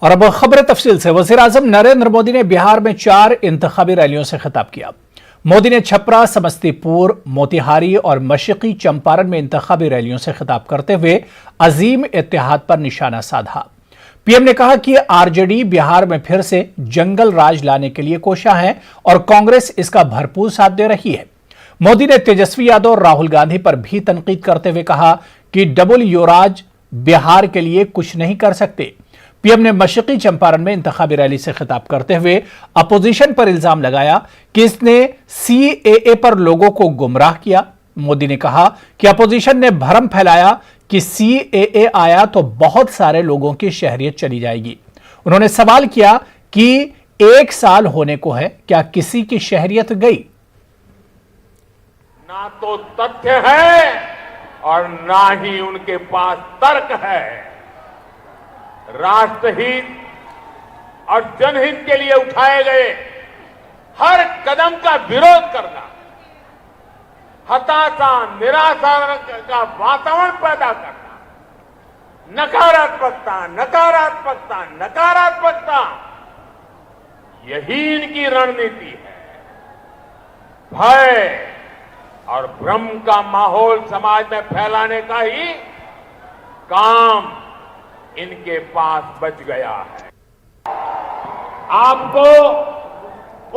और अब खबर तफसील से। वज़ीर-ए-आज़म नरेंद्र मोदी ने बिहार में 4 इंतखाबी रैलियों से खिताब किया। मोदी ने छपरा, समस्तीपुर, मोतिहारी और मशरक़ी चंपारण में इंतखाबी रैलियों से खिताब करते हुए अजीम इत्तेहाद पर निशाना साधा। पीएम ने कहा कि आरजेडी बिहार में फिर से जंगल राज लाने के लिए कोशा है और कांग्रेस इसका भरपूर साथ दे रही है। मोदी ने तेजस्वी यादव और राहुल गांधी पर भी तनकीद करते हुए कहा कि डबल युवराज बिहार के लिए कुछ नहीं कर सकते। पीएम ने मशरक़ी चंपारण में इंतखाबी रैली से खिताब करते हुए अपोजिशन पर इल्जाम लगाया कि इसने सीएए पर लोगों को गुमराह किया। मोदी ने कहा कि अपोजिशन ने भ्रम फैलाया कि सीएए आया तो बहुत सारे लोगों की शहरियत चली जाएगी। उन्होंने सवाल किया कि 1 साल होने को है, क्या किसी की शहरियत गई? ना तो तथ्य है और ना ही उनके पास तर्क है। राष्ट्रहित और जनहित के लिए उठाए गए हर कदम का विरोध करना, हताशा, निराशा का वातावरण पैदा करना, नकारात्मकता, नकारात्मकता, नकारात्मकता, यही इनकी रणनीति है। भय और भ्रम का माहौल समाज में फैलाने का ही काम इनके पास बच गया है। आपको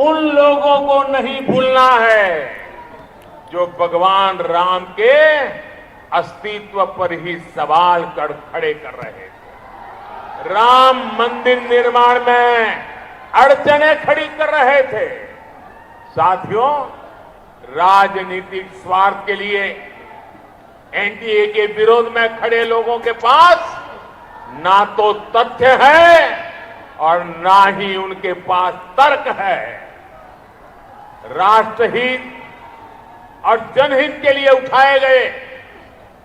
उन लोगों को नहीं भूलना है जो भगवान राम के अस्तित्व पर ही सवाल खड़े कर रहे थे, राम मंदिर निर्माण में अड़चने खड़ी कर रहे थे। साथियों, राजनीतिक स्वार्थ के लिए एनडीए के विरोध में खड़े लोगों के पास ना तो तथ्य है और ना ही उनके पास तर्क है। राष्ट्रहित और जनहित के लिए उठाए गए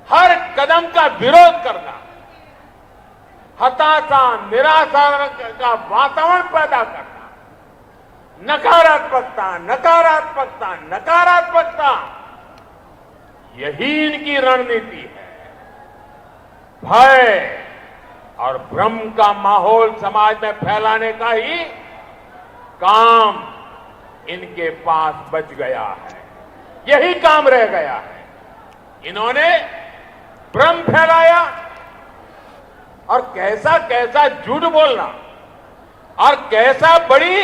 हर कदम का विरोध करना, हताशा, निराशा का वातावरण पैदा करना, नकारात्मकता, नकारात्मकता, नकारात्मकता, यही इनकी रणनीति है। भय और भ्रम का माहौल समाज में फैलाने का ही काम इनके पास बच गया है, यही काम रह गया है। इन्होंने भ्रम फैलाया और कैसा कैसा झूठ बोलना और कैसा बड़ी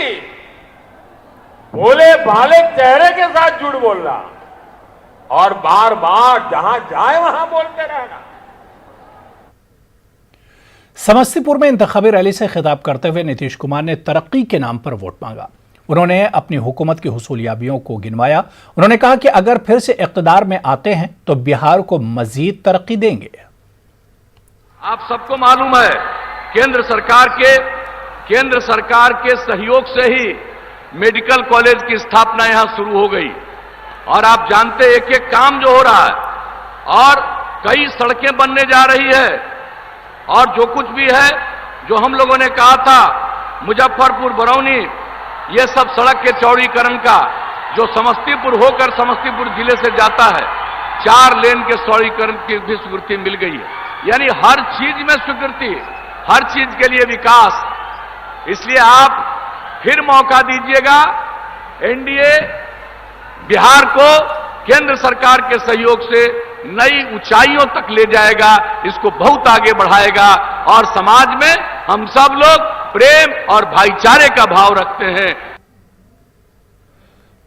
भोले भाले चेहरे के साथ झूठ बोलना और बार बार जहां जाए वहां बोलते रहना। समस्तीपुर में इंतखाबी रैली से खिताब करते हुए नीतीश कुमार ने तरक्की के नाम पर वोट मांगा। उन्होंने अपनी हुकूमत की हुसूलियाबियों को गिनवाया। उन्होंने कहा कि अगर फिर से इक़्तिदार में आते हैं तो बिहार को मजीद तरक्की देंगे। आप सबको मालूम है, केंद्र सरकार के सहयोग से ही मेडिकल कॉलेज की स्थापना यहां शुरू हो गई और आप जानते हैं एक एक काम जो हो रहा है और कई सड़कें बनने जा रही है और जो कुछ भी है, जो हम लोगों ने कहा था मुजफ्फरपुर, बरौनी, ये सब सड़क के चौड़ीकरण का जो समस्तीपुर होकर समस्तीपुर जिले से जाता है, 4 लेन के चौड़ीकरण की भी स्वीकृति मिल गई है। यानी हर चीज में स्वीकृति, हर चीज के लिए विकास। इसलिए आप फिर मौका दीजिएगा। एनडीए बिहार को केंद्र सरकार के सहयोग से नई ऊंचाइयों तक ले जाएगा, इसको बहुत आगे बढ़ाएगा और समाज में हम सब लोग प्रेम और भाईचारे का भाव रखते हैं।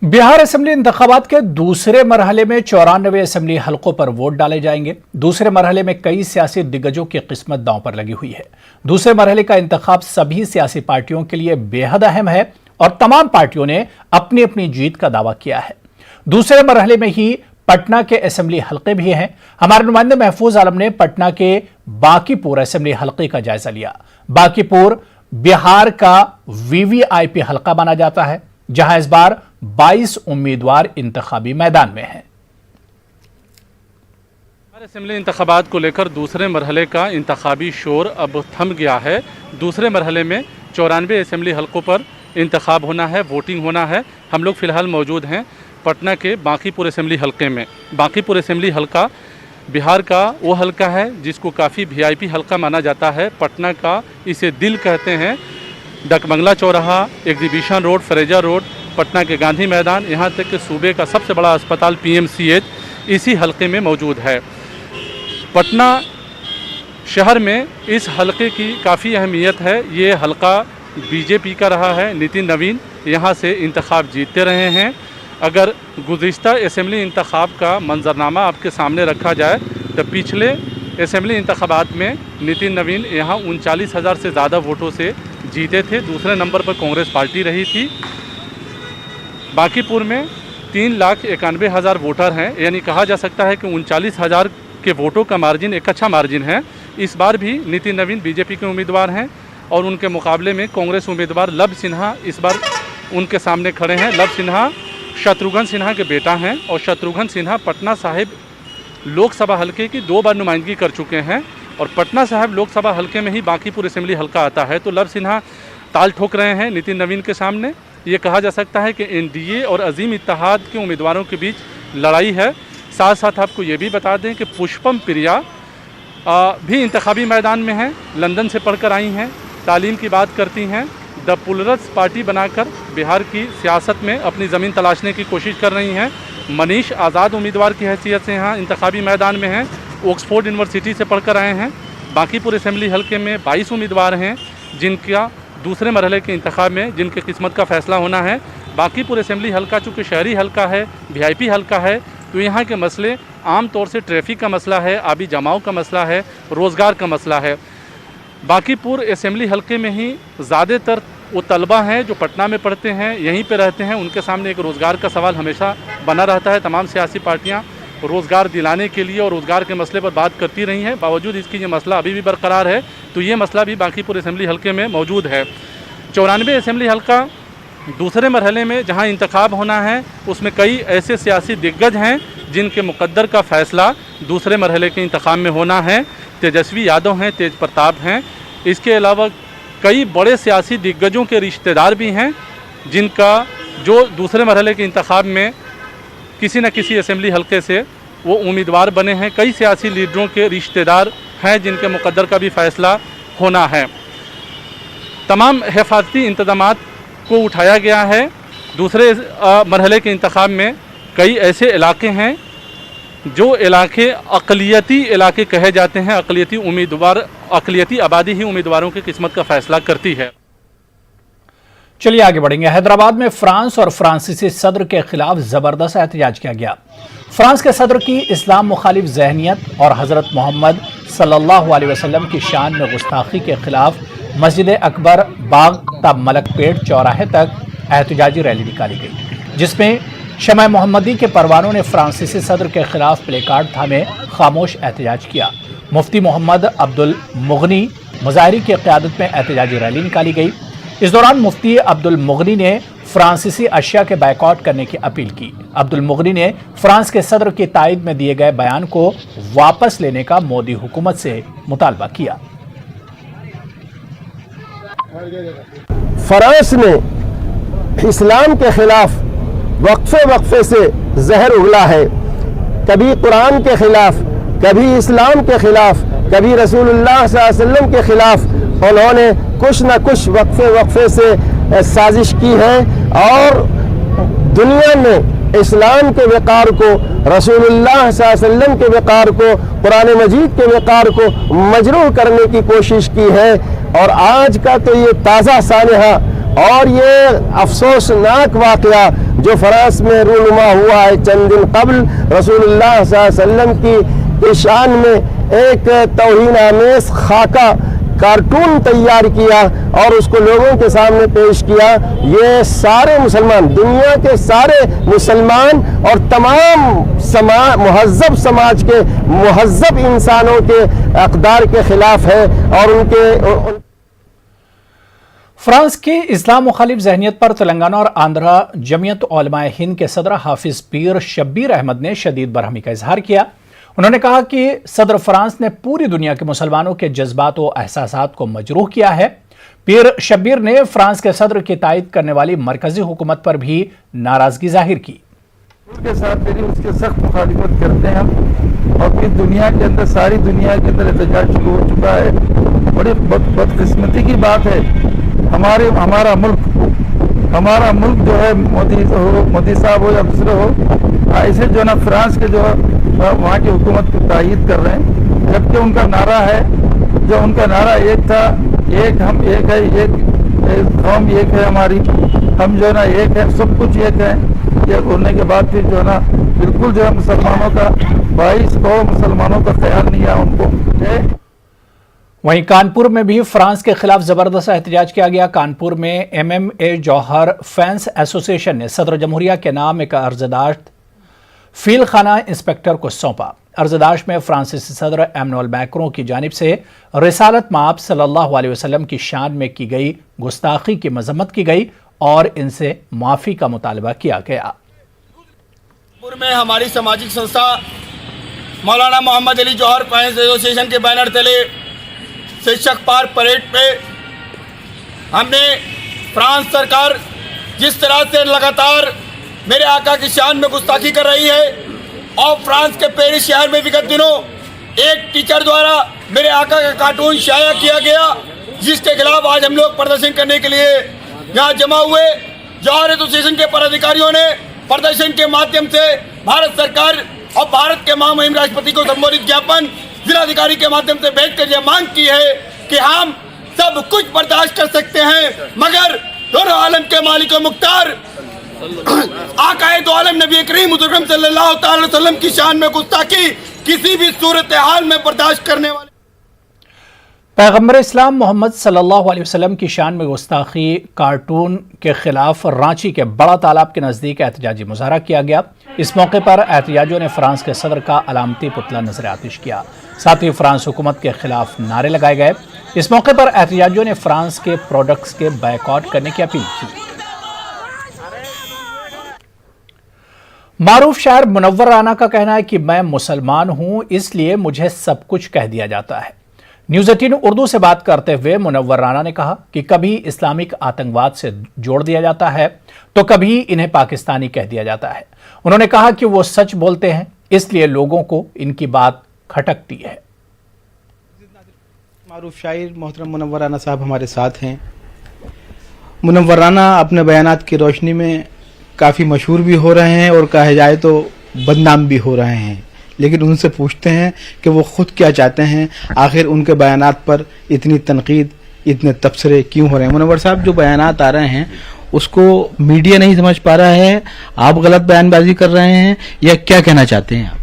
बिहार असेंबली इंतखाबात के दूसरे मरहले में 94 असेंबली हलकों पर वोट डाले जाएंगे। दूसरे मरहले में कई सियासी दिग्गजों की किस्मत दांव पर लगी हुई है। दूसरे मरहले का इंतखाब सभी सियासी पार्टियों के लिए बेहद अहम है और तमाम पार्टियों ने अपनी अपनी जीत का दावा किया है। दूसरे मरहले में ही पटना के असेंबली हलके भी हैं। हमारे नुमाइंदे महफूज आलम ने पटना के बांकीपुर असेंबली हलके का जायजा लिया। बांकीपुर बिहार का वीवीआईपी हलका माना जाता है, जहां इस बार 22 उम्मीदवार इंतखाबी मैदान में हैं। असेंबली इंतखाबात को लेकर दूसरे मरहले का इंतखाबी शोर अब थम गया है। दूसरे मरहले में 94 असेंबली हलकों पर इंतखाब होना है, वोटिंग होना है। हम लोग फिलहाल मौजूद हैं पटना के बांकीपुर असेंबली हलके में। बांकीपुर असेंबली हलका बिहार का वो हलका है जिसको काफ़ी वीआईपी हलका माना जाता है। पटना का इसे दिल कहते हैं। डकमंगला चौराहा, एग्जीबिशन रोड, फरेजा रोड, पटना के गांधी मैदान, यहाँ तक कि सूबे का सबसे बड़ा अस्पताल पीएमसीएच इसी हलके में मौजूद है। पटना शहर में इस हलके की काफ़ी अहमियत है। ये हलका बीजेपी का रहा है। नितिन नवीन यहाँ से इंतखाब जीतते रहे हैं। अगर गुज़िश्ता असेंबली इंतखाब का मंजरनामा आपके सामने रखा जाए तो पिछले असेंबली इंतखाबात में नितिन नवीन यहाँ 39,000 से ज़्यादा वोटों से जीते थे। दूसरे नंबर पर कांग्रेस पार्टी रही थी। बांकीपुर में 3,91,000 वोटर हैं, यानी कहा जा सकता है कि 39,000 के वोटों का मार्जिन एक अच्छा मार्जिन है। इस बार भी नितिन नवीन बीजेपी के उम्मीदवार हैं और उनके मुकाबले में कांग्रेस उम्मीदवार लब सिन्हा इस बार उनके सामने खड़े हैं। लब सिन्हा शत्रुघ्न सिन्हा के बेटा हैं और शत्रुघ्न सिन्हा पटना साहिब लोकसभा हलके की 2 बार नुमाइंदगी कर चुके हैं और पटना साहिब लोकसभा हलके में ही बांकीपुर असेंबली हलका आता है। तो लब सिन्हा ताल ठोक रहे हैं नितिन नवीन के सामने। ये कहा जा सकता है कि एनडीए और अजीम इत्तेहाद के उम्मीदवारों के बीच लड़ाई है। साथ साथ आपको ये भी बता दें कि पुष्पम प्रिया भी इंतखाबी मैदान में हैं। लंदन से पढ़कर आई हैं, तालीम की बात करती हैं। द पुलरल्स पार्टी बनाकर बिहार की सियासत में अपनी ज़मीन तलाशने की कोशिश कर रही हैं। मनीष आज़ाद उम्मीदवार की हैसियत से यहाँ इंतखाबी मैदान में हैं। ऑक्सफोर्ड यूनिवर्सिटी से पढ़कर आए हैं। बांकीपुर असेंबली हलके में 22 उम्मीदवार हैं जिनका दूसरे मरहले के इंतखाब में जिनके किस्मत का फैसला होना है। बांकीपुर असेंबली हलका चूँकि शहरी हलका है, वीआईपी हलका है, तो यहाँ के मसले आम तौर से ट्रैफिक का मसला है, आबी जमाव का मसला है, रोज़गार का मसला है। बांकीपुर असेंबली हलके में ही ज़्यादातर वो तलबा हैं जो पटना में पढ़ते हैं, यहीं पे रहते हैं। उनके सामने एक रोज़गार का सवाल हमेशा बना रहता है। तमाम सियासी पार्टियां रोज़गार दिलाने के लिए और रोज़गार के मसले पर बात करती रही हैं। बावजूद इसकी ये मसला अभी भी बरकरार है, तो ये मसला भी बांकीपुर असेंबली हलके में मौजूद है। 94 असेंबली हलका दूसरे मरहले में जहां इंतखाब होना है, उसमें कई ऐसे सियासी दिग्गज हैं जिनके मुकद्दर का फ़ैसला दूसरे मरहले के इंतखाब में होना है। तेजस्वी यादव हैं, तेज प्रताप हैं। इसके अलावा कई बड़े सियासी दिग्गजों के रिश्तेदार भी हैं जिनका जो दूसरे मरहले के इंतखाब में किसी न किसी असेंबली हलके से वो उम्मीदवार बने हैं। कई सियासी लीडरों के रिश्तेदार हैं जिनके मुकद्दर का भी फ़ैसला होना है। तमाम हिफाजती इंतजामात को उठाया गया है। दूसरे मरहले के इंतखाब में कई ऐसे इलाके हैं जो इलाके अक़लियती इलाके कहे जाते हैं। अक़लियती आबादी ही उम्मीदवारों की किस्मत का फैसला करती है। चलिए आगे बढ़ेंगे। हैदराबाद में फ्रांस और फ्रांसीसी सदर के खिलाफ जबरदस्त एहतजाज किया गया। फ्रांस के सदर की इस्लाम मुखालिफ जहनियत और हजरत मोहम्मद सल्लल्लाहु अलैहि वसल्लम की शान में गुस्ताखी के खिलाफ मस्जिद अकबर बाग तब मलकपेट चौराहे तक एहतजाजी रैली निकाली गई, जिसमें शमअ मोहम्मदी के परवानों ने फ्रांसीसी सदर के खिलाफ प्लेकार्ड थामे खामोश एहतजाज किया। मुफ्ती मोहम्मद अब्दुल मुगनी मुजाहिरी की क़यादत में एहतजाजी रैली निकाली गई। इस दौरान मुफ्ती अब्दुल मुगनी ने फ्रांसीसी अशिया के बायकॉट करने की अपील की। अब्दुल मुगनी ने फ्रांस के सदर की तायद में दिए गए बयान को वापस लेने का मोदी हुकूमत से मुतालबा किया। फ्रांस ने इस्लाम के खिलाफ वक्फे से जहर उगला है। कभी कुरान के खिलाफ, कभी इस्लाम के खिलाफ, कभी रसूलुल्लाह सल्लल्लाहु अलैहि वसल्लम के खिलाफ उन्होंने कुछ न कुछ वक्फे से साजिश की है और दुनिया में इस्लाम के वक़ार को, रसूलुल्लाह सल्लल्लाहु अलैहि वसल्लम के वक़ार को, कुरान मजीद के वक़ार को मजरूह करने की कोशिश की है। और आज का तो ये ताज़ा सानहा और ये अफसोसनाक वाक़या जो फ्रांस में रूनुमा हुआ है चंद दिन कबल, रसूलुल्लाह सल्लल्लाहु अलैहि वसल्लम की शान में एक तौहीन आमेज़ खाका कार्टून तैयार किया और उसको लोगों के सामने पेश किया। ये सारे मुसलमान, दुनिया के सारे मुसलमान और तमाम मुहज़्ज़ब समाज के मुहज़्ज़ब इंसानों के अक़दार के खिलाफ है और उनके फ्रांस की इस्लाम मुखालिफ जहनियत पर तेलंगाना और आंध्रा जमियत उलमाए हिंद के सदर हाफिज पीर शब्बीर अहमद ने शदीद बरहमी का इजहार किया। उन्होंने कहा कि सदर फ्रांस ने पूरी दुनिया के मुसलमानों के जज्बात और एहसासात को मजरूह किया है। पीर शब्बीर ने फ्रांस के सदर की तायद करने वाली मरकजी हुकूमत पर भी नाराजगी जाहिर की। उसके साथ मेरी उसके सख्त मुखालिफत करते हैं हम और फिर दुनिया के अंदर, सारी दुनिया के अंदर एहतजाज शुरू हो चुका है। बड़ी बदकिस्मती की बात है, हमारा मुल्क जो है, मोदी साहब हो या दूसरे हो, ऐसे जो ना फ्रांस के जो वहाँ की हुकूमत की तायीद कर रहे हैं, जबकि उनका नारा है, जो उनका नारा एक था, एक हम एक है, एक कौम एक है हमारी, हम जो है ना एक है, सब कुछ एक है। ये बोलने के बाद फिर जो है ना बिल्कुल जो है मुसलमानों का 22 करोड़ मुसलमानों का ख्याल नहीं आया उनको। वहीं कानपुर में भी फ्रांस के खिलाफ जबरदस्त एहतजाज किया गया। कानपुर में MMA जौहर फैंस एसोसिएशन ने सदर जमहूरिया के नाम एक अर्जदाश्त फील खाना इंस्पेक्टर को सौंपा। अर्जदाश्त में फ्रांसीसी सदर एमनुअल मैक्रों की जानिब से रिसालत माब सल्लल्लाहु अलैहि वसल्लम की शान में की गई गुस्ताखी की मजम्मत की गई और इनसे माफी का मुतालबा किया गया। कानपुर में हमारी सामाजिक संस्था मौलाना मोहम्मद अली जौहर फैंस एसोसिएशन के बैनर तले शिक्षक पार्क परेड पे हमने फ्रांस सरकार जिस तरह से लगातार मेरे आका की शान में गुस्ताखी कर रही है, और फ्रांस के पेरिस शहर में विगत दिनों एक टीचर द्वारा मेरे आका का कार्टून शाया किया गया, जिसके खिलाफ आज हम लोग प्रदर्शन करने के लिए यहाँ जमा हुए। जौहर एसोसिएशन के पदाधिकारियों ने प्रदर्शन के माध्यम से भारत सरकार और भारत के महामहिम राष्ट्रपति को संबोधित ज्ञापन जिलाधिकारी के माध्यम से भेजकर यह मांग की है कि हम सब कुछ बर्दाश्त कर सकते हैं, मगर दोनों आलम के मालिक मुख्तार आकाए दो आलम नबी करीम सल्लल्लाहु अलैहि वसल्लम की शान में गुस्ताखी किसी भी सूरत हाल में बर्दाश्त करने वाले पैगंबर इस्लाम मोहम्मद सल्लल्लाहु अलैहि वसल्लम की शान में गुस्ताखी कार्टून के खिलाफ रांची के बड़ा तालाब के नजदीक एहतजाजी मुजाहरा किया गया। इस मौके पर एहतजाजियों ने फ्रांस के सदर का अलामती पुतला नजर आतिश किया, साथ ही फ्रांस हुकूमत के खिलाफ नारे लगाए गए। इस मौके पर एहतजाजियों ने फ्रांस के प्रोडक्ट्स के बायकॉट करने की अपील की। मारूफ शायर मुनव्वर राना का कहना है कि मैं मुसलमान हूं, इसलिए मुझे सब कुछ कह दिया जाता है। न्यूज़ 18 उर्दू से बात करते हुए मुनव्वर राना ने कहा कि कभी इस्लामिक आतंकवाद से जोड़ दिया जाता है तो कभी इन्हें पाकिस्तानी कह दिया जाता है। उन्होंने कहा कि वो सच बोलते हैं, इसलिए लोगों को इनकी बात खटकती है। मारूफ शायर मोहतरम मुनव्वर राना साहब हमारे साथ हैं। मुनव्वर राना अपने बयानात की रोशनी में काफ़ी मशहूर भी हो रहे हैं और कहा जाए तो बदनाम भी हो रहे हैं, लेकिन उनसे पूछते हैं कि वो खुद क्या चाहते हैं, आखिर उनके बयानात पर इतनी तनकीद, इतने तबसरे क्यों हो रहे हैं। मुनव्वर साहब, जो बयानात आ रहे हैं उसको मीडिया नहीं समझ पा रहा है, आप गलत बयानबाजी कर रहे हैं, या क्या कहना चाहते हैं आप?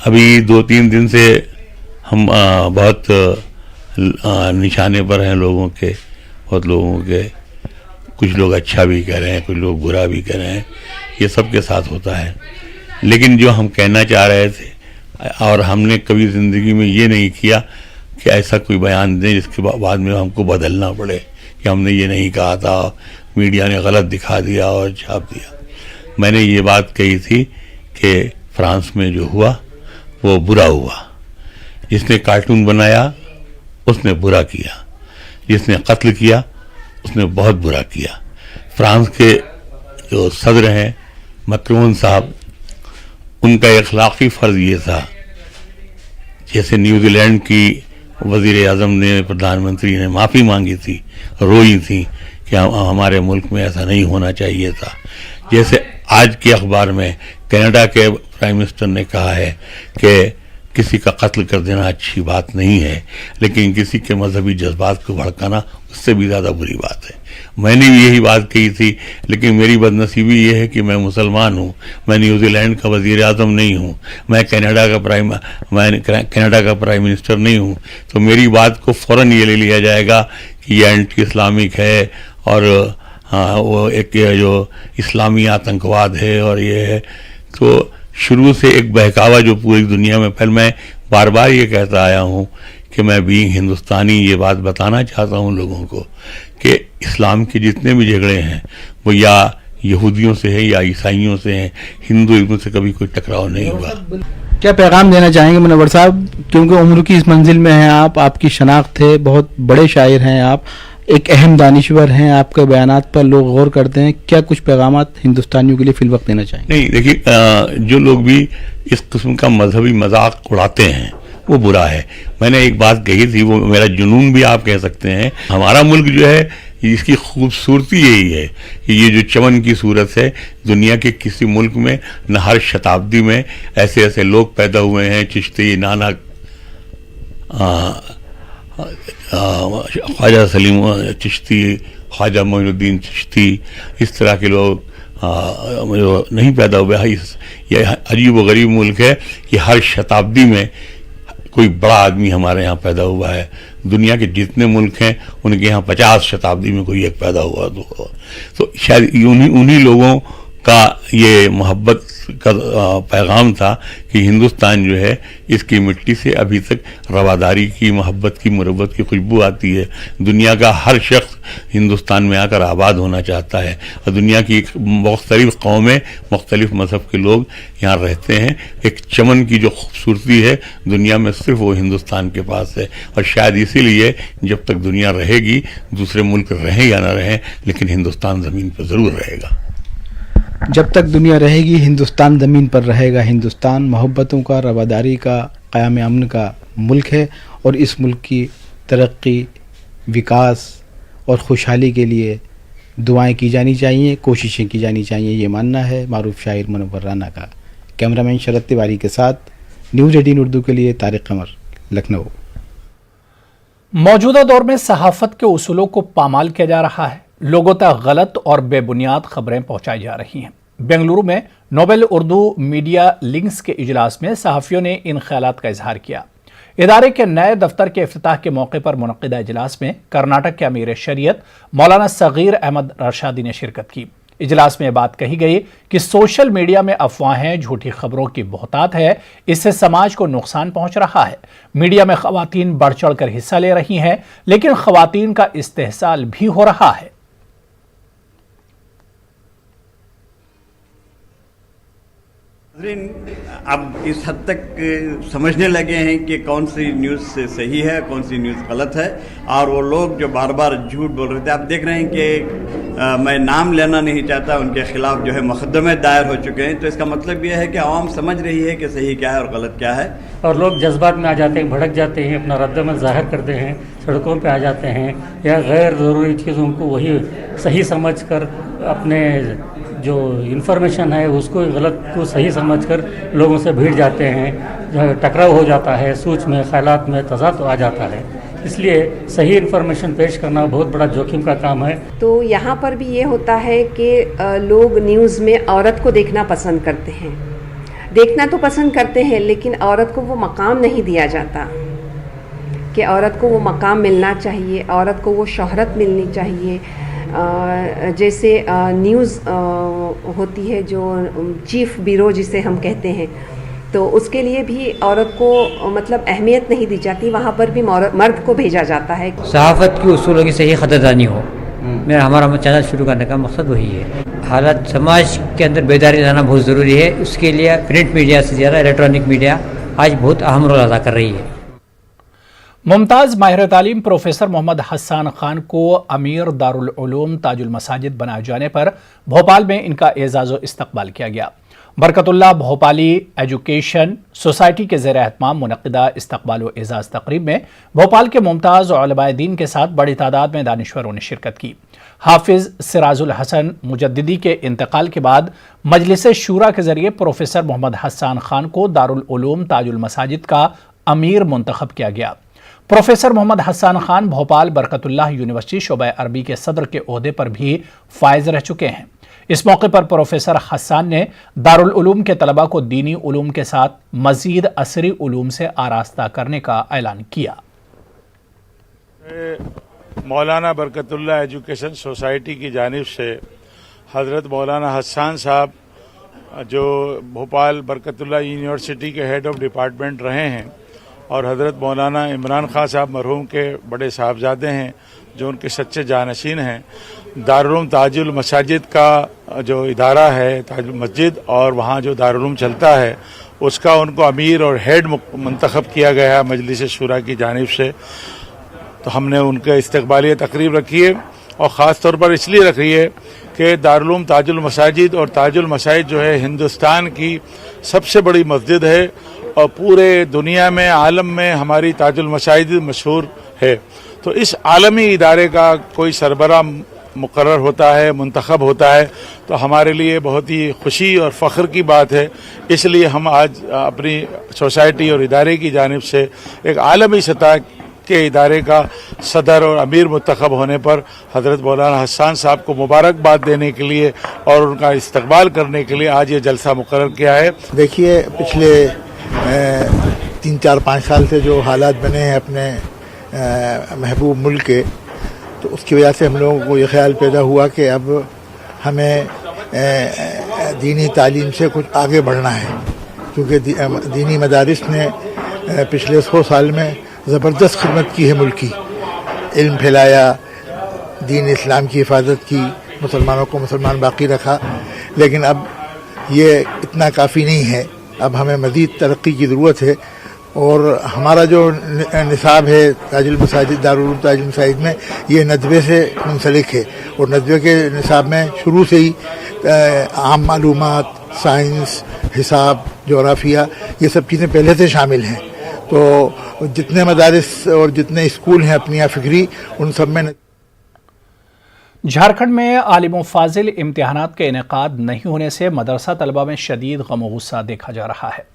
अभी 2-3 दिन से हम बहुत निशाने पर हैं लोगों के, बहुत लोगों के। कुछ लोग अच्छा भी कह रहे हैं, कुछ लोग बुरा भी कह रहे हैं, ये सबके साथ होता है। लेकिन जो हम कहना चाह रहे थे, और हमने कभी ज़िंदगी में ये नहीं किया कि ऐसा कोई बयान दें जिसके बाद में हमको बदलना पड़े कि हमने ये नहीं कहा था, मीडिया ने गलत दिखा दिया और छाप दिया। मैंने ये बात कही थी कि फ्रांस में जो हुआ वो बुरा हुआ। जिसने कार्टून बनाया उसने बुरा किया, जिसने कत्ल किया उसने बहुत बुरा किया। फ्रांस के जो सदर हैं मैक्रोन साहब, उनका अखलाकी फ़र्ज ये था, जैसे न्यूजीलैंड की वज़ीर आज़म ने, प्रधानमंत्री ने माफ़ी मांगी थी, रोई थी कि हमारे मुल्क में ऐसा नहीं होना चाहिए था। जैसे आज के अखबार में कनाडा के प्राइम मिनिस्टर ने कहा है कि किसी का कत्ल कर देना अच्छी बात नहीं है, लेकिन किसी के मजहबी जज्बात को भड़काना उससे भी ज़्यादा बुरी बात है। मैंने भी यही बात कही थी, लेकिन मेरी बदनसीबी ये है कि मैं मुसलमान हूँ, मैं न्यूजीलैंड का वज़ीर आज़म नहीं हूँ, मैं कनाडा का प्राइम मिनिस्टर नहीं हूँ, तो मेरी बात को फ़ौरन ये ले लिया जाएगा कि ये एंटी इस्लामिक है और वो एक जो इस्लामी आतंकवाद है और ये है। तो शुरू से एक बहकावा जो पूरी दुनिया में फैल, मैं बार बार ये कहता आया हूँ कि मैं बीइंग हिंदुस्तानी ये बात बताना चाहता हूँ लोगों को कि इस्लाम के जितने भी झगड़े हैं वो या यहूदियों से है या ईसाइयों से हैं, हिंदू से कभी कोई टकराव नहीं हुआ। क्या पैगाम देना चाहेंगे मुनव्वर साहब, क्योंकि उम्र की इस मंजिल में हैं आप, आपकी शनाख्त है, बहुत बड़े शायर हैं आप, एक अहम दानिश्वर हैं, आपके बयानात पर लोग गौर करते हैं, क्या कुछ पैगामात हिंदुस्तानियों के लिए फिल वक्त देना चाहेंगे? नहीं, देखिए, जो लोग भी इस किस्म का मजहबी मजाक उड़ाते हैं वो बुरा है। मैंने एक बात कही थी, वो मेरा जुनून भी आप कह सकते हैं। हमारा मुल्क जो है, इसकी खूबसूरती यही है कि ये जो चमन की सूरत है, दुनिया के किसी मुल्क में न हर शताब्दी में ऐसे ऐसे लोग पैदा हुए हैं। चिश्ती, नाना, ख्वाजा सलीम चिश्ती, ख्वाजा मोइनुद्दीन चिश्ती, इस तरह के लोग जो नहीं पैदा हुए। ये अजीब व गरीब मुल्क है कि हर शताब्दी में कोई बड़ा आदमी हमारे यहाँ पैदा हुआ है। दुनिया के जितने मुल्क हैं उनके यहाँ 50 शताब्दी में कोई एक पैदा हुआ तो शायद उन्हीं लोगों का ये मोहब्बत का पैगाम था कि हिंदुस्तान जो है, इसकी मिट्टी से अभी तक रवादारी की, मोहब्बत की, मुरब्बत की खुशबू आती है। दुनिया का हर शख्स हिंदुस्तान में आकर आबाद होना चाहता है और दुनिया की मुख्तलिफ कौमें, मुख्तलिफ मजहब के लोग यहाँ रहते हैं। एक चमन की जो खूबसूरती है दुनिया में सिर्फ वो हिंदुस्तान के पास है और शायद इसीलिए जब तक दुनिया रहेगी, दूसरे मुल्क रहें या ना रहें, लेकिन हिंदुस्तान ज़मीन पर ज़रूर रहेगा। जब तक दुनिया रहेगी हिंदुस्तान ज़मीन पर रहेगा। हिंदुस्तान मोहब्बतों का, रवादारी का, क़याम अमन का मुल्क है और इस मुल्क की तरक्की, विकास और खुशहाली के लिए दुआएं की जानी चाहिए, कोशिशें की जानी चाहिए, ये मानना है मारूफ शायर मुनव्वर राना का। कैमरामैन शरद तिवारी के साथ न्यूज़ 18 उर्दू के लिए तारिक कमर, लखनऊ। मौजूदा दौर में सहाफ़त के उसूलों को पामाल किया जा रहा है। लोगों तक गलत और बेबुनियाद खबरें पहुंचाई जा रही हैं। बेंगलुरु में नोबेल उर्दू मीडिया लिंक्स के इजलास में सहाफ़ियों ने इन ख्यालात का इजहार किया। इदारे के नए दफ्तर के इफ्तिताह के मौके पर मुनक़िदा इजलास में कर्नाटक के अमीर शरीयत मौलाना सगीर अहमद रशादी ने शिरकत की। इजलास में बात कही गई कि सोशल मीडिया में अफवाहें, झूठी खबरों की बहुतात है, इससे समाज को नुकसान पहुंच रहा है। मीडिया में खवातीन बढ़ चढ़ कर हिस्सा ले रही हैं, लेकिन खवातीन का इस्तेहसाल भी हो रहा है। अब इस हद तक समझने लगे हैं कि कौन सी न्यूज़ सही है, कौन सी न्यूज़ गलत है, और वो लोग जो बार बार झूठ बोल रहे थे, आप देख रहे हैं कि मैं नाम लेना नहीं चाहता, उनके खिलाफ जो है मुकदमे दायर हो चुके हैं। तो इसका मतलब यह है कि आवाम समझ रही है कि सही क्या है और गलत क्या है, और लोग जज्बात में आ जाते हैं, भड़क जाते हैं, अपना रद्दमल जाहिर करते हैं, सड़कों पे आ जाते हैं या गैर ज़रूरी चीज़ों को वही सही समझकर अपने जो इन्फॉर्मेशन है उसको गलत को सही समझकर लोगों से भिड़ जाते हैं, टकराव हो जाता है, सोच में, ख्यालात में तज़ाद आ जाता है। इसलिए सही इन्फॉर्मेशन पेश करना बहुत बड़ा जोखिम का काम है। तो यहाँ पर भी ये होता है कि लोग न्यूज़ में औरत को देखना पसंद करते हैं, देखना तो पसंद करते हैं, लेकिन औरत को वो मकाम नहीं दिया जाता कि औरत को वो मकाम मिलना चाहिए, औरत को वो शोहरत मिलनी चाहिए। जैसे न्यूज़ होती है जो चीफ ब्यूरो जिसे हम कहते हैं, तो उसके लिए भी औरत को मतलब अहमियत नहीं दी जाती, वहाँ पर भी मर्द को भेजा जाता है। सहाफ़त की उसूलों की सही क़दरदानी हो, हमारा चैनल शुरू करने का मकसद वही है। हालात समाज के अंदर बेदारी लाना बहुत ज़रूरी है, उसके लिए प्रिंट मीडिया से ज़्यादा इलेक्ट्रॉनिक मीडिया आज बहुत अहम रोल अदा कर रही है। मुमताज़ माहिर तालीम प्रोफेसर मोहम्मद हसन खान को अमीर दारुल उलूम ताजुल मसाजिद बनाए जाने पर भोपाल में इनका एजाज़ व इस्तकबाल किया गया। बरकतुल्लाह भोपाली एजुकेशन सोसाइटी के ज़ेर एहतमाम मुनक़िदा इस्तकबाल व एजाज़ तकरीब में भोपाल के मुमताज़ उलमाए दीन के साथ बड़ी तादाद में दानिश्वरों ने शिरकत की। हाफिज़ सिराजुल हसन मुजद्दिदी के इंतकाल के बाद मजलिस शूरा के ज़रिए प्रोफेसर मोहम्मद हसन खान को दारुल उलूम ताजुल मसाजिद का अमीर मुंतखब किया गया। प्रोफेसर मोहम्मद हसन खान भोपाल बरकतुल्लाह यूनिवर्सिटी शोबा अरबी के सदर के ओहदे पर भी फायज रह चुके हैं। इस मौके पर प्रोफेसर हसन ने दारुल उलूम के तलबा को दीनी उलूम के साथ मजीद असरी उलूम से आरास्ता करने का ऐलान किया। मौलाना बरकतुल्लाह एजुकेशन सोसाइटी की जानिब से हज़रत मौलाना हसन साहब जो भोपाल बरकतुल्लाह यूनिवर्सिटी के हेड ऑफ डिपार्टमेंट रहे हैं और हज़रत मौलाना इमरान खान साहब मरहूम के बड़े साहबजादे हैं जो उनके सच्चे जानशीन हैं, दारुल ताजुल मसाजिद का जो इदारा है ताजुल मस्जिद और वहाँ जो दारुल चलता है उसका उनको अमीर और हेड मुंतखब किया गया है मजलिस शूरा की जानिब से। तो हमने उनके इस्तकबालिया तकरीब रखी है और ख़ास तौर पर इसलिए रखी है कि दारुल ताजुल मसाजिद और ताजुल मसाजिद जो है हिंदुस्तान की सबसे बड़ी मस्जिद है और पूरे दुनिया में आलम में हमारी ताजुल मसाजिद मशहूर है। तो इस आलमी इदारे का कोई सरबरा मुकर्रर होता है, मुंतखब होता है, तो हमारे लिए बहुत ही खुशी और फ़ख्र की बात है। इसलिए हम आज अपनी सोसाइटी और इदारे की जानिब से एक आलमी सतह के इदारे का सदर और अमीर मुंतखब होने पर हज़रत मौलाना हसन साहब को मुबारकबाद देने के लिए और उनका इस्तकबाल करने के लिए आज ये जलसा मुकर्रर किया है। देखिए, पिछले 3-4-5 साल से जो हालात बने हैं अपने महबूब मुल्क के, तो उसकी वजह से हम लोगों को ये ख्याल पैदा हुआ कि अब हमें दीनी तालीम से कुछ आगे बढ़ना है, क्योंकि दीनी मदारिस ने पिछले 100 साल में ज़बरदस्त खिदमत की है मुल्क की। इल्म फैलाया, दीन इस्लाम की हिफाजत की, मुसलमानों को मुसलमान बाकी रखा, लेकिन अब ये इतना काफ़ी नहीं है। अब हमें मज़ीद तरक्की की ज़रूरत है और हमारा जो निसाब है ताजुल मसाजिद दारुल ताजुल मसाजिद में, ये नदवे से मुंसलिक है और नदवे के निसाब में शुरू से ही आम मालूमात, साइंस, हिसाब, जोग्राफिया, ये सब चीज़ें पहले से शामिल हैं। तो जितने मदारिस और जितने स्कूल हैं अपनिया फ़िक्री, उन सब में। झारखंड में आलिम फाजिल इम्तिहानात के इनेकाद नहीं होने से मदरसा तलबा में शदीद गम और गुस्सा देखा जा रहा है।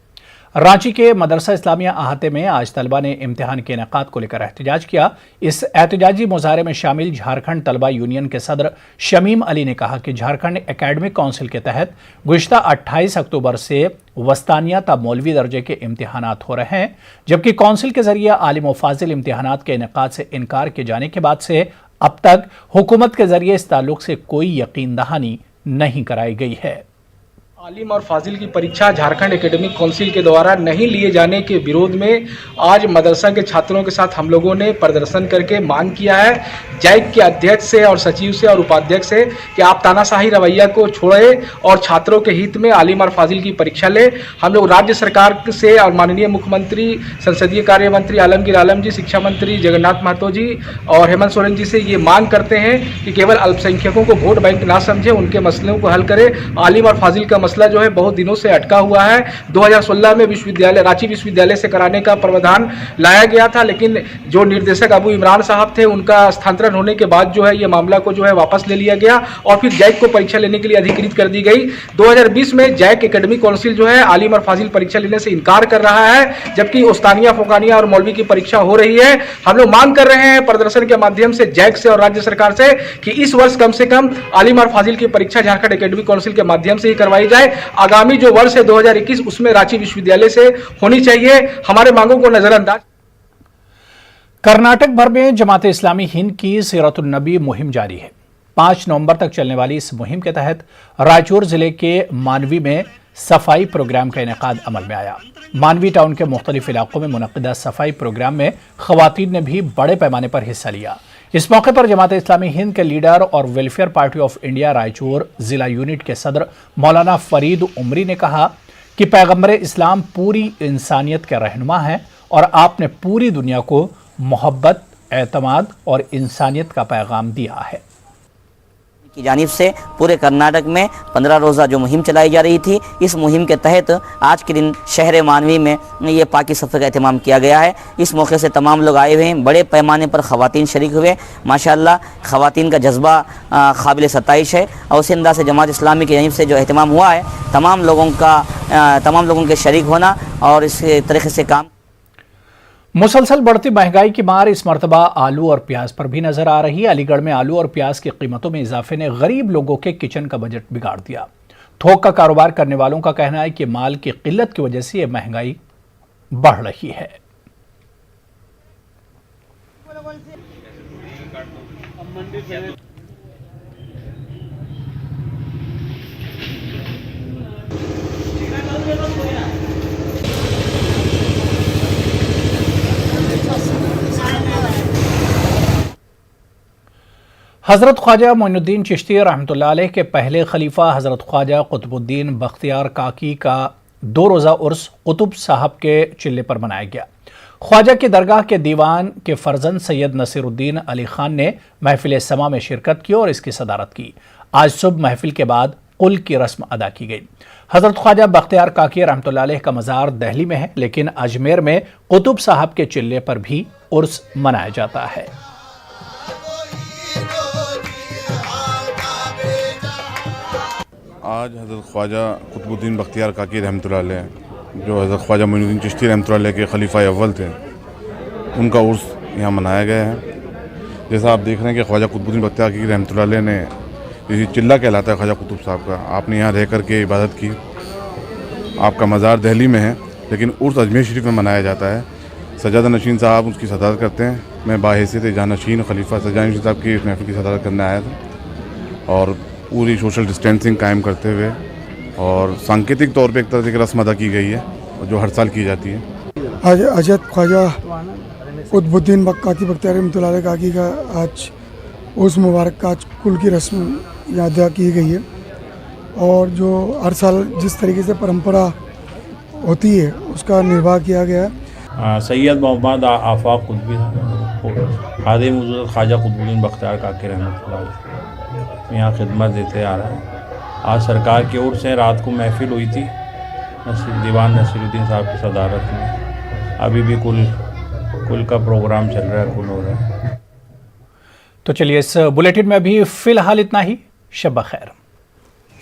रांची के मदरसा इस्लामिया अहाते में आज तलबा ने इम्तिहान के इनेकाद को लेकर एहतजाज किया। इस एहतजाजी मुजाहरे में शामिल झारखंड तलबा यूनियन के सदर शमीम अली ने कहा कि झारखंड एकेडमिक काउंसिल के तहत गुज़िश्ता 28 अक्टूबर से वस्तानिया ता मौलवी दर्जे के इम्तिहानात हो रहे हैं, जबकि काउंसिल के जरिए आलिम फाजिल इम्तिहानात के इनेकाद से इनकार किए जाने के बाद से अब तक हुकूमत के जरिए इस ताल्लुक से कोई यकीन दहानी नहीं कराई गई है। आलिम और फाजिल की परीक्षा झारखंड एकेडमिक काउंसिल के द्वारा नहीं लिए जाने के विरोध में आज मदरसा के छात्रों के साथ हम लोगों ने प्रदर्शन करके मांग किया है जैक के अध्यक्ष से और सचिव से और उपाध्यक्ष से कि आप तानाशाही रवैया को छोड़े और छात्रों के हित में आलिम और फाजिल की परीक्षा ले। हम लोग राज्य सरकार से और माननीय मुख्यमंत्री, संसदीय कार्य मंत्री आलमगीर आलम जी, शिक्षा मंत्री जगन्नाथ महतो जी और हेमंत सोरेन जी से ये मांग करते हैं कि केवल अल्पसंख्यकों को वोट बैंक ना समझे, उनके मसलों को हल करे। आलिम और फाजिल का मसला जो है बहुत दिनों से अटका हुआ है। 2016 में विश्वविद्यालय रांची विश्वविद्यालय से कराने का प्रावधान लाया गया था, लेकिन जो निर्देशक अबू इमरान साहब थे उनका स्थानांतरण होने के बाद जो है ये मामला को जो है वापस ले लिया गया और फिर जैक को परीक्षा लेने के लिए अधिकृत कर दी गई। 2020 में जैक एकेडमिक काउंसिल जो है आलिम और फाजिल परीक्षा लेने से इनकार कर रहा है, जबकि उस्तानिया, फोकानिया और मौलवी की परीक्षा हो रही है। हम लोग मांग कर रहे हैं प्रदर्शन के माध्यम से जैक से और राज्य सरकार से कि इस वर्ष कम से कम आलिम और फाजिल की परीक्षा झारखंड एकेडमिक काउंसिल के माध्यम से ही करवाई जाए। आगामी जो वर्ष है 2021 उसमें रांची विश्वविद्यालय से होनी चाहिए। हमारे मांगों को नजरअंदाज। कर्नाटक भर में जमात इस्लामी हिंद की सीरतुन नबी मुहिम जारी है। 5 नवंबर तक चलने वाली इस मुहिम के तहत रायचूर जिले के मानवी में सफाई प्रोग्राम का इनेकाद अमल में आया। मानवी टाउन के मुख्तलिफ इलाकों में मुनक्किदा सफाई प्रोग्राम में खवातीन ने भी बड़े पैमाने पर हिस्सा लिया। इस मौके पर जमात इस्लामी हिंद के लीडर और welfare party of India Raichur जिला यूनिट के सदर मौलाना फरीद उमरी ने कहा कि पैगंबर इस्लाम पूरी इंसानियत के रहनुमा हैं और आपने पूरी दुनिया को मोहब्बत, एतमाद और इंसानियत का पैगाम दिया है। की जानिब से पूरे कर्नाटक में 15 रोज़ा जो मुहिम चलाई जा रही थी, इस मुहिम के तहत आज के दिन शहर मानवी में ये पाकी सफ़े का एहतमाम किया गया है। इस मौके से तमाम लोग आए हुए हैं, बड़े पैमाने पर ख़वातीन शरीक हुए। माशाअल्लाह ख़वातीन का जज्बा काबिल सताइश है और उसी अंदाज से जमात इस्लामी की जानिब से जो एहतमाम हुआ है, तमाम लोगों के शरीक होना और इस तरीके से काम। मुसलसल बढ़ती महंगाई की मार इस मरतबा आलू और प्याज पर भी नजर आ रही है। अलीगढ़ में आलू और प्याज की कीमतों में इजाफे ने गरीब लोगों के किचन का बजट बिगाड़ दिया। थोक का कारोबार करने वालों का कहना है कि माल की किल्लत की वजह से यह महंगाई बढ़ रही है। हज़रत ख्वाजा मोइनुद्दीन चिश्ती रहमतुल्लाह अलैह के पहले खलीफा हज़रत ख्वाजा कुतुबुद्दीन बख्तियार काकी का 2 रोज़ा उर्स कुतुब साहब के चिल्ले पर मनाया गया। ख्वाजा की दरगाह के दीवान के फर्जंद सैयद नसीरुद्दीन अली खान ने महफिल समा में शिरकत की और इसकी सदारत की। आज सुबह महफिल के बाद कुल की रस्म अदा की गई। हजरत ख्वाजा बख्तियार काकी रहमतुल्लाह अलैह का मज़ार दिल्ली में है, लेकिन अजमेर में कुतुब साहब के चिल्ले पर भी उर्स मनाया जाता है। आज हज़रत ख्वाजा कुतुबुद्दीन बख्तियार काकी रहमतुल्लाह अलैह, जो हज़रत ख्वाजा मोइनुद्दीन चिश्ती रहमतुल्लाह अलैह के खलीफा अव्वल थे, उनका उर्स यहाँ मनाया गया है। जैसा आप देख रहे हैं कि ख्वाजा कुतुबुद्दीन बख्तियार काकी रहमतुल्लाह अलैह ने, इसी चिल्ला कहलाता है ख्वाजा कुतुब साहब का, आपने यहाँ रह कर के इबादत की। आपका मज़ार दिल्ली में है, लेकिन उर्स अजमेर शरीफ में मनाया जाता है। सजादा नशीन साहब उसकी सदारत करते हैं। मैं बाहैसियत जानशीन खलीफा सजादा नशीन साहब की महफिल की सदारत करने आया था और पूरी सोशल डिस्टेंसिंग कायम करते हुए और सांकेतिक तौर पे एक तरह की रस्म अदा की गई है जो हर साल की जाती है। आज हज़रत ख्वाजा कुतुबुद्दीन काकी बख्तियार रहमतुल्लाह अलैह काकी का आज उस मुबारक का आज कुल की रस्म याद की गई है और जो हर साल जिस तरीके से परंपरा होती है उसका निर्वाह किया गया है। सैयद मोहम्मद आफाक कुतुबी खादिम हुज़ूर ख्वाजा कुतुबुद्दीन बख्तियार काकी रहमतुल्लाह अलैह यहाँ खिदमत देते आ रहा है। आज सरकार की ओर से रात को महफिल हुई थी दीवान नसीरुद्दीन साहब की सदारत में। अभी भी कुल का प्रोग्राम चल रहा है, कुल हो रहा है। तो चलिए, इस बुलेटिन में अभी फिलहाल इतना ही। शब खैर।